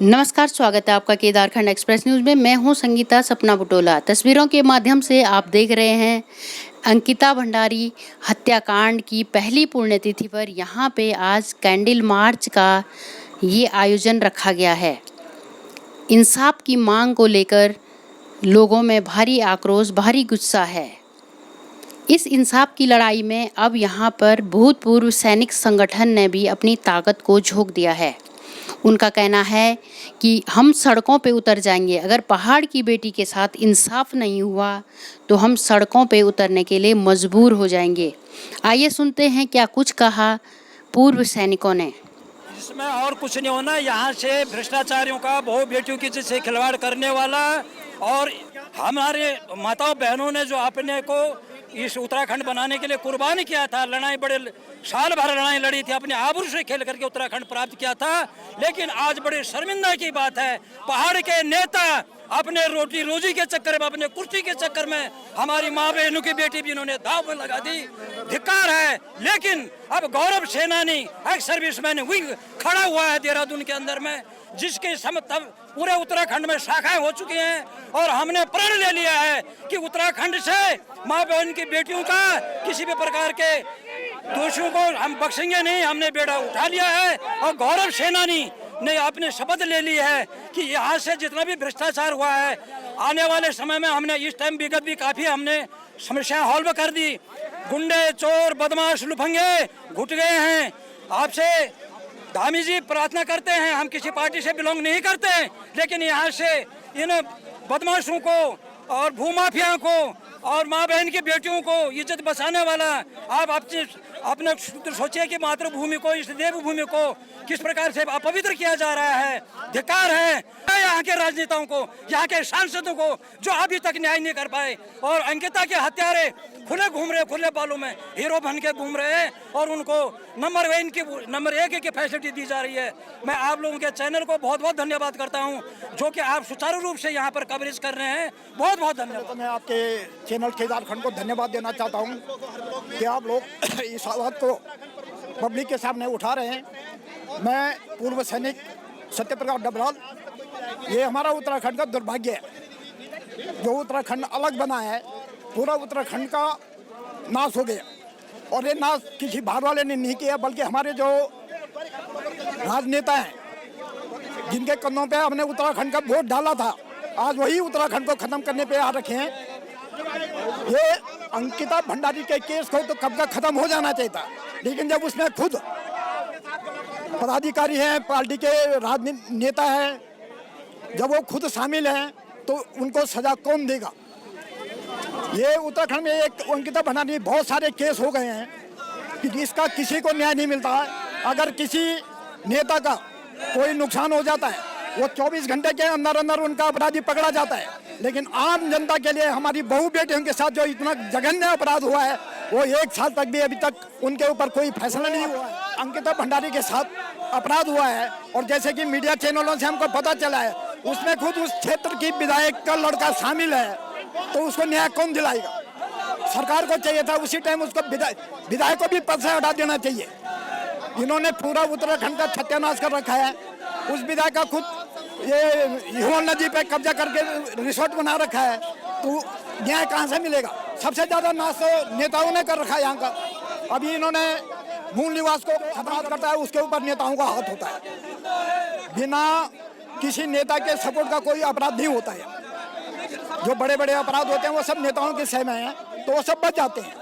नमस्कार, स्वागत है आपका केदारखंड एक्सप्रेस न्यूज़ में। मैं हूं संगीता सपना बुटोला। तस्वीरों के माध्यम से आप देख रहे हैं अंकिता भंडारी हत्याकांड की पहली पुण्यतिथि पर यहां पे आज कैंडल मार्च का ये आयोजन रखा गया है। इंसाफ की मांग को लेकर लोगों में भारी आक्रोश, भारी गुस्सा है। इस इंसाफ की लड़ाई में अब यहाँ पर भूतपूर्व सैनिक संगठन ने भी अपनी ताकत को झोंक दिया है। उनका कहना है कि हम सड़कों पे उतर जाएंगे। अगर पहाड़ की बेटी के साथ इंसाफ नहीं हुआ तो हम सड़कों पे उतरने के लिए मजबूर हो जाएंगे। आइए सुनते हैं क्या कुछ कहा पूर्व सैनिकों ने। इसमें और कुछ नहीं होना, यहाँ से भ्रष्टाचारियों का, बहु बेटियों की जिससे खिलवाड़ करने वाला और हमारे माताओं बहनों ने जो अपने को इस उत्तराखंड बनाने के लिए कुर्बान किया था, लड़ाई बड़े साल भर लड़ाई लड़ी थी, अपने आबरू से खेल करके उत्तराखंड प्राप्त किया था। लेकिन आज बड़े शर्मिंदा की बात है, पहाड़ के नेता अपने रोटी रोजी के चक्कर में, अपने कुर्सी के चक्कर में हमारी माँ बहनों की बेटी भी इन्होंने दाव में लगा दी। धिक्कार है। लेकिन अब गौरव सेनानी एक्स सर्विसमैन विंग खड़ा हुआ है देहरादून के अंदर में, जिसके तब पूरे उत्तराखंड में शाखाएं हो चुकी हैं और हमने प्रण ले लिया है कि उत्तराखंड से माँ बहन की बेटियों का किसी भी प्रकार के दोषियों को हम बख्शेंगे नहीं। हमने बेड़ा उठा लिया है और गौरव सेनानी ने अपने शपथ ले ली है कि यहाँ से जितना भी भ्रष्टाचार हुआ है आने वाले समय में, हमने इस टाइम विगत भी काफी हमने समस्या हॉल्व कर दी। गुंडे, चोर, बदमाश, लुफंगे घुट गए हैं। आपसे धामी जी प्रार्थना करते हैं, हम किसी पार्टी से बिलोंग नहीं करते, लेकिन यहाँ से इन बदमाशों को और भूमाफिया को और माँ बहन की बेटियों को इज्जत बचाने वाला आप अपने सोचिए कि मातृभूमि को, इस देवभूमि को किस प्रकार से अपवित्र किया जा रहा है। धिक्कार है यहाँ के राजनेताओं को, यहाँ के सांसदों को जो अभी तक न्याय नहीं कर पाए। और अंकिता के हत्यारे खुले घूम रहे, खुले बालों में हीरो बन के घूम रहे हैं और उनको नंबर 1 की फैसिलिटी दी जा रही है। मैं आप लोगों के चैनल को बहुत बहुत धन्यवाद करता हूं, जो कि आप सुचारू रूप से यहां पर कवरेज कर रहे हैं। बहुत बहुत धन्यवाद। तो मैं आपके चैनल केदारखंड को धन्यवाद देना चाहता हूं कि आप लोग इस बात को पब्लिक के सामने उठा रहे हैं। मैं पूर्व सैनिक सत्यप्रकाश डबराल, ये हमारा उत्तराखंड का दुर्भाग्य है। जो उत्तराखंड अलग बना है, पूरा उत्तराखंड का नाश हो गया। और ये नाश किसी बाहर वाले ने नहीं किया, बल्कि हमारे जो राजनेता हैं, जिनके कंधों पे हमने उत्तराखंड का वोट डाला था, आज वही उत्तराखंड को खत्म करने पे आ रखे हैं। ये अंकिता भंडारी के केस को तो कब का खत्म हो जाना चाहिए था, लेकिन जब उसमें खुद पदाधिकारी हैं, पार्टी के राजनेता हैं, जब वो खुद शामिल हैं तो उनको सजा कौन देगा। ये उत्तराखंड में एक अंकिता भंडारी बहुत सारे केस हो गए हैं कि जिसका किसी को न्याय नहीं मिलता है। अगर किसी नेता का कोई नुकसान हो जाता है, वो 24 घंटे के अंदर अंदर उनका अपराधी पकड़ा जाता है। लेकिन आम जनता के लिए, हमारी बहू बेटियों के साथ जो इतना जघन्य अपराध हुआ है, वो 1 साल तक भी अभी तक उनके ऊपर कोई फैसला नहीं हुआ है। अंकिता भंडारी के साथ अपराध हुआ है और जैसे कि मीडिया चैनलों से हमको पता चला है, उसमें खुद उस क्षेत्र की विधायक का लड़का शामिल है, तो उसको न्याय कौन दिलाएगा। सरकार को चाहिए था उसी टाइम उसको विधायक को भी पद से हटा देना चाहिए। इन्होंने पूरा उत्तराखंड का सत्यानाश कर रखा है। उस विधायक का खुद ये हिमोन नदी पे कब्जा करके रिसोर्ट बना रखा है, तो न्याय कहाँ से मिलेगा। सबसे ज्यादा नाश तो नेताओं ने कर रखा है यहाँ का। अभी इन्होंने मूल निवास को खतरा करता है, उसके ऊपर नेताओं का हाथ होता है। बिना किसी नेता के सपोर्ट का कोई अपराध नहीं होता है। जो बड़े बड़े अपराध होते हैं वो सब नेताओं के सह में हैं, तो वो सब बच जाते हैं।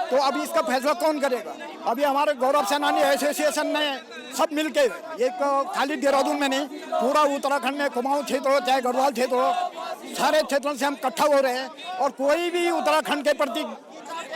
तो अभी इसका फैसला कौन करेगा। अभी हमारे गौरव सेनानी एसोसिएशन ने सब मिलके, एक खाली देहरादून में नहीं, पूरा उत्तराखंड में कुमाऊं क्षेत्र हो चाहे गढ़वाल क्षेत्र हो, सारे क्षेत्रों से हम इकट्ठा हो रहे हैं। और कोई भी उत्तराखंड के प्रति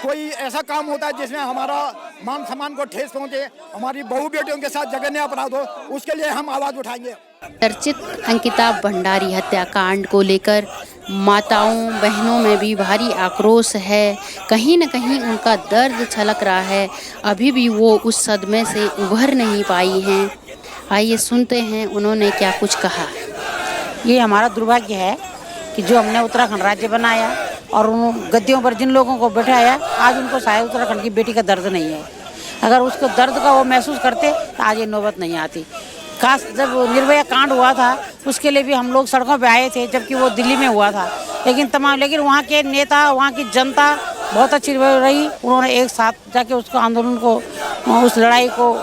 कोई ऐसा काम होता है जिसमें हमारा मान सम्मान को ठेस पहुंचे, हमारी बहू बेटियों के साथ जघन्य अपराध हो, उसके लिए हम आवाज उठाएंगे। चर्चित अंकिता भंडारी हत्याकांड को लेकर माताओं बहनों में भी भारी आक्रोश है। कहीं न कहीं उनका दर्द छलक रहा है। अभी भी वो उस सदमे से उभर नहीं पाई हैं। आइए सुनते हैं उन्होंने क्या कुछ कहा। ये हमारा दुर्भाग्य है कि जो हमने उत्तराखंड राज्य बनाया, और उन गद्दियों पर जिन लोगों को बैठाया आज उनको शायद उत्तराखंड की बेटी का दर्द नहीं है। अगर उसको दर्द का वो महसूस करते तो आज ये नौबत नहीं आती। खास जब निर्भया कांड हुआ था उसके लिए भी हम लोग सड़कों पे आए थे, जबकि वो दिल्ली में हुआ था। लेकिन वहाँ के नेता, वहाँ की जनता बहुत अच्छी रही। उन्होंने एक साथ जाके उसको आंदोलन को, उस लड़ाई को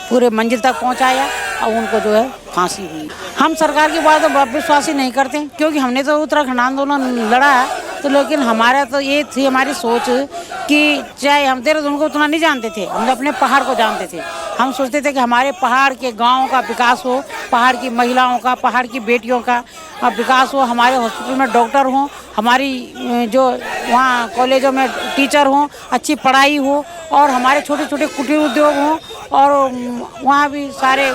पूरे मंजिल तक पहुँचाया और उनको जो है फांसी हुई। हम सरकार की बात विश्वास ही नहीं करते, क्योंकि हमने तो उत्तराखंड आंदोलन लड़ा है। तो लेकिन हमारा तो ये थी हमारी सोच कि चाहे हम देहरादून को उतना नहीं जानते थे, हम अपने पहाड़ को जानते थे। हम सोचते थे कि हमारे पहाड़ के गाँव का विकास हो, पहाड़ की महिलाओं का, पहाड़ की बेटियों का विकास हो, हमारे हॉस्पिटल में डॉक्टर हों, हमारी जो वहाँ कॉलेजों में टीचर हों, अच्छी पढ़ाई हो, और हमारे छोटे छोटे कुटीर उद्योग हों, और वहाँ भी सारे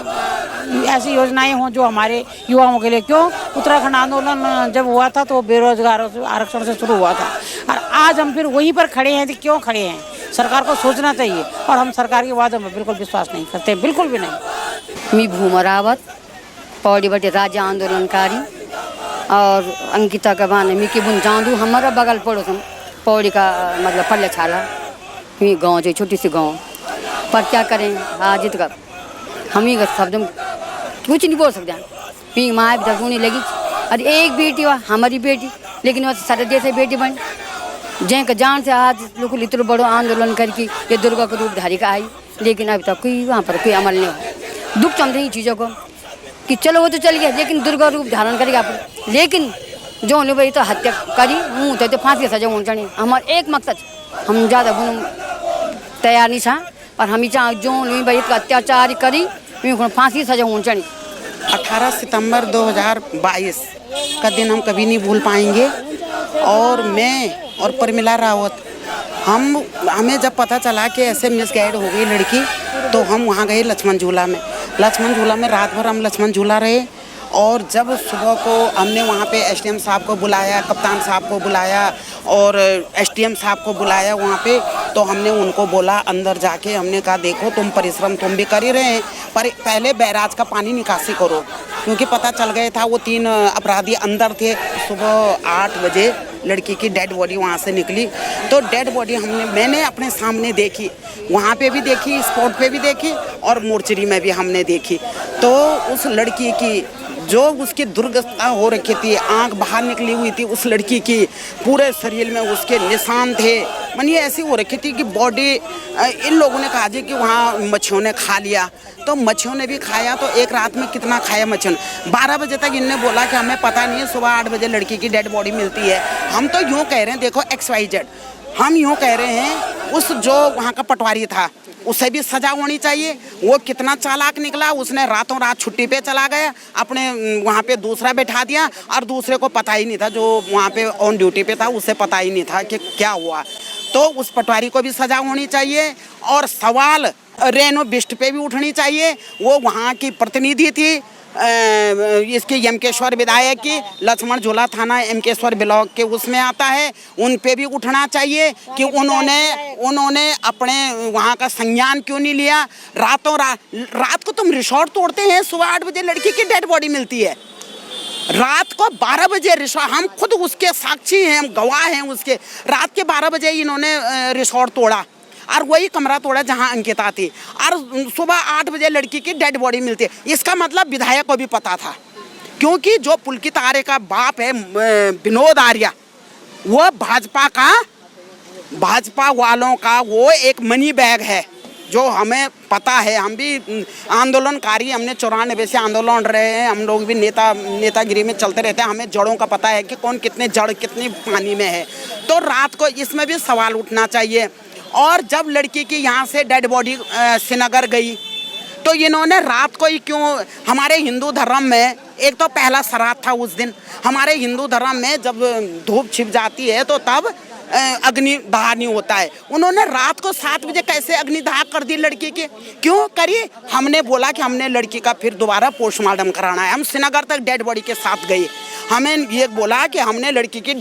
ऐसी योजनाएं हों जो हमारे युवाओं के लिए। क्यों उत्तराखंड आंदोलन जब हुआ था तो बेरोजगार आरक्षण से शुरू हुआ था, और आज हम फिर वहीं पर खड़े हैं। तो क्यों खड़े हैं? सरकार को सोचना चाहिए, और हम सरकार की वादों में बिल्कुल विश्वास नहीं करते, बिल्कुल भी नहीं। मी भूमा रावत पौड़ी बटे राज्य आंदोलनकारी और अंकिता का बाने मी की बुन चांदू हमारा बगल पड़ोस पौड़ी का मतलब पल्ले छाला मी गाँव जो छोटी सी गाँव पर क्या करें आज तक हम ही शब्द कुछ नहीं बोल सकते। मी माँ भी तक नहीं लगी। अरे एक बेटी हुआ हमारी बेटी, लेकिन वह सारे जैसे बेटी बनी जैन का जान से आज लोग इतना बड़ो आंदोलन करके ये दुर्गा को रूप धारी का आई, लेकिन अभी तक कोई वहाँ पर कोई अमल नहीं हुआ। दुख चलते हैं चीज़ों को कि चलो वो तो चल गया, लेकिन दुर्गा रूप धारण करेगा आप। लेकिन जो लोग तो हत्या करी मुँह तो फांसी सजा होनी चाहिए। हमारा एक मकसद हम ज़्यादा तैयार नहीं था, और हम चाह जो लोग भाई अत्याचार करी फांसी सजा होनी चाहिए। 18 सितंबर 2022 का दिन हम कभी नहीं भूल पाएंगे। और मैं और प्रमिला रावत हमें जब पता चला कि ऐसे मिसगाइड हो गई लड़की, तो हम वहाँ गए लक्ष्मण झूला में। लक्ष्मण झूला में रात भर हम लक्ष्मण झूला रहे, और जब सुबह को हमने वहाँ पे एसडीएम साहब को बुलाया, कप्तान साहब को बुलाया और एसडीएम साहब को बुलाया वहाँ पे, तो हमने उनको बोला अंदर जाके, हमने कहा देखो तुम परिश्रम तुम भी कर ही रहे हैं, पर पहले बैराज का पानी निकासी करो, क्योंकि पता चल गया था वो 3 अपराधी अंदर थे। सुबह 8 बजे लड़की की डेड बॉडी वहाँ से निकली। तो डेड बॉडी मैंने अपने सामने देखी, वहाँ पे भी देखी, स्पॉट पे भी देखी, और मोर्चरी में भी हमने देखी। तो उस लड़की की जो उसकी दुर्गति हो रखी थी, आंख बाहर निकली हुई थी उस लड़की की, पूरे शरीर में उसके निशान थे, मानिए ऐसी हो रखी थी कि बॉडी। इन लोगों ने कहा जी कि वहाँ मच्छियों ने खा लिया, तो मच्छियों ने भी खाया, तो एक रात में कितना खाया मच्छियों ने। 12 बजे तक इनने बोला कि हमें पता नहीं है, सुबह 8 बजे लड़की की डेड बॉडी मिलती है। हम तो यूँ कह रहे हैं, देखो XYZ, हम यूँ कह रहे हैं उस जो वहाँ का पटवारी था उसे भी सजा होनी चाहिए। वो कितना चालाक निकला, उसने रातों रात छुट्टी पे चला गया, अपने वहाँ पे दूसरा बैठा दिया, और दूसरे को पता ही नहीं था, जो वहाँ पे ऑन ड्यूटी पे था उसे पता ही नहीं था कि क्या हुआ। तो उस पटवारी को भी सजा होनी चाहिए। और सवाल रेनो बिस्ट पे भी उठनी चाहिए। वो वहाँ की प्रतिनिधि थी इसकी यमकेश्वर विधायक की, लक्ष्मण झूला थाना यमकेश्वर ब्लॉक के उसमें आता है, उन पे भी उठना चाहिए कि उन्होंने अपने वहाँ का संज्ञान क्यों नहीं लिया। रात को तुम रिसोर्ट तोड़ते हैं, सुबह 8 बजे लड़की की डेड बॉडी मिलती है, रात को 12 बजे रिसोर्ट, हम खुद उसके साक्षी हैं, हम गवाह हैं उसके। रात के 12 बजे इन्होंने रिसोर्ट तोड़ा, और वही कमरा तोड़ा जहां अंकिता थी, और सुबह 8 बजे लड़की की डेड बॉडी मिलती है। इसका मतलब विधायक को भी पता था, क्योंकि जो पुलकित आर्य का बाप है विनोद आर्य, वो भाजपा वालों का वो एक मनी बैग है, जो हमें पता है। हम भी आंदोलनकारी, हमने 94 से आंदोलन रहे हैं, हम लोग भी नेतागिरी में चलते रहते हैं, हमें जड़ों का पता है कि कौन कितने जड़ कितनी पानी में है। तो रात को इसमें भी सवाल उठना चाहिए। और जब लड़की की यहाँ से डेड बॉडी श्रीनगर गई, तो इन्होंने रात को ही क्यों, हमारे हिंदू धर्म में एक तो पहला श्राद्ध था उस दिन, हमारे हिंदू धर्म में जब धूप छिप जाती है तो तब अग्निदाह नहीं होता है। उन्होंने रात को 7 बजे कैसे अग्निदाह कर दी लड़की की? क्यों करी? हमने बोला कि हमने लड़की का फिर दोबारा पोस्टमार्टम कराना है। हम श्रीनगर तक डेड बॉडी के साथ गए, हमें ये बोला कि हमने लड़की की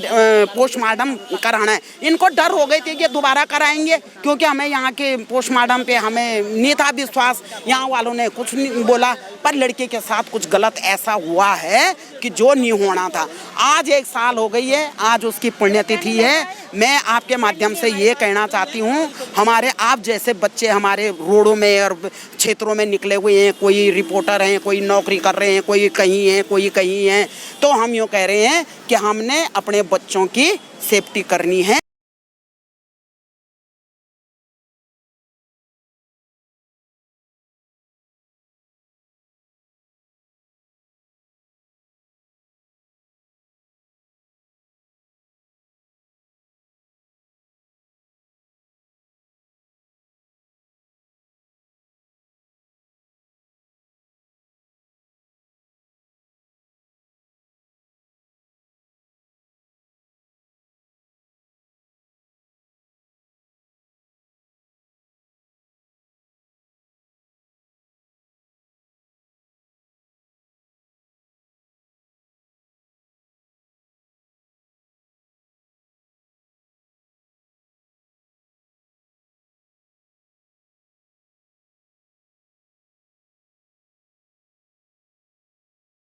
पोस्टमार्टम कराना है। इनको डर हो गई थी कि दोबारा कराएंगे, क्योंकि हमें यहाँ के पोस्टमार्टम पे हमें नहीं था विश्वास, यहाँ वालों ने कुछ नहीं बोला। पर लड़के के साथ कुछ गलत ऐसा हुआ है कि जो नहीं होना था। आज 1 साल हो गई है, आज उसकी पुण्यतिथि है। मैं आपके माध्यम से ये कहना चाहती हूँ, हमारे आप जैसे बच्चे हमारे रोडों में और क्षेत्रों में निकले हुए हैं, कोई रिपोर्टर हैं, कोई नौकरी कर रहे हैं, कोई कहीं हैं, कोई कहीं हैं, तो हम यूँ कह रहे हैं कि हमने अपने बच्चों की सेफ्टी करनी है।